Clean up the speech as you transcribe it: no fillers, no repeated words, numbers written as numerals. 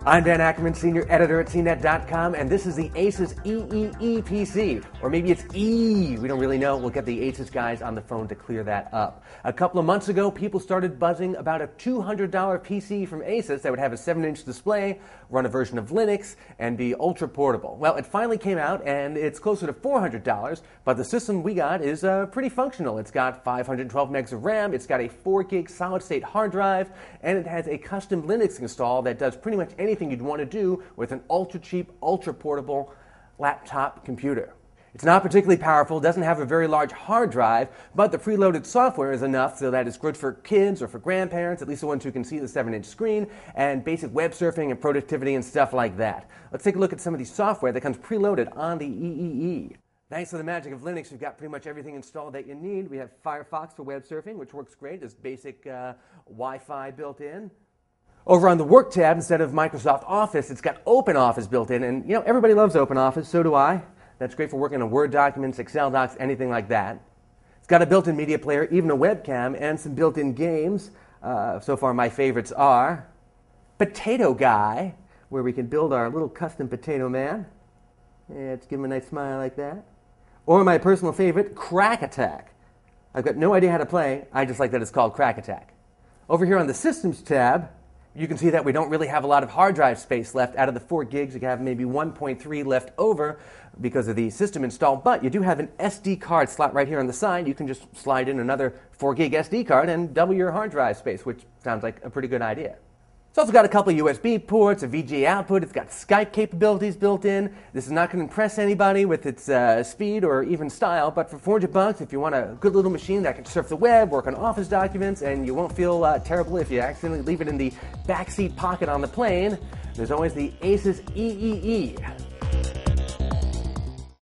I'm Dan Ackerman, Senior Editor at CNET.com, and this is the Asus Eee PC, or maybe it's E. We don't really know. We'll get the Asus guys on the phone to clear that up. A couple of months ago, people started buzzing about a $200 PC from Asus that would have a 7-inch display, run a version of Linux, and be ultra portable. Well, it finally came out, and it's closer to $400, but the system we got is pretty functional. It's got 512 megs of RAM, it's got a 4 gig solid-state hard drive, and it has a custom Linux install that does pretty much anything you'd want to do with an ultra-cheap, ultra-portable laptop computer. It's not particularly powerful, doesn't have a very large hard drive, but the preloaded software is enough so that it's good for kids or for grandparents, at least the ones who can see the 7-inch screen, and basic web surfing and productivity and stuff like that. Let's take a look at some of the software that comes preloaded on the Eee. Thanks to the magic of Linux, we've got pretty much everything installed that you need. We have Firefox for web surfing, which works great. There's basic Wi-Fi built in. Over on the Work tab, instead of Microsoft Office, it's got OpenOffice built in. And, you know, everybody loves OpenOffice, so do I. That's great for working on Word documents, Excel docs, anything like that. It's got a built-in media player, even a webcam, and some built-in games. So far, my favorites are Potato Guy, where we can build our little custom potato man. Yeah, let's give him a nice smile like that. Or my personal favorite, Crack Attack. I've got no idea how to play. I just like that it's called Crack Attack. Over here on the Systems tab, you can see that we don't really have a lot of hard drive space left. Out of the 4 gigs, you can have maybe 1.3 left over because of the system install, but you do have an SD card slot right here on the side. You can just slide in another 4 gig SD card and double your hard drive space, which sounds like a pretty good idea. It's also got a couple of USB ports, a VGA output. It's got Skype capabilities built in. This is not going to impress anybody with its speed or even style, but for $400, if you want a good little machine that can surf the web, work on Office documents, and you won't feel terrible if you accidentally leave it in the backseat pocket on the plane, there's always the Asus Eee.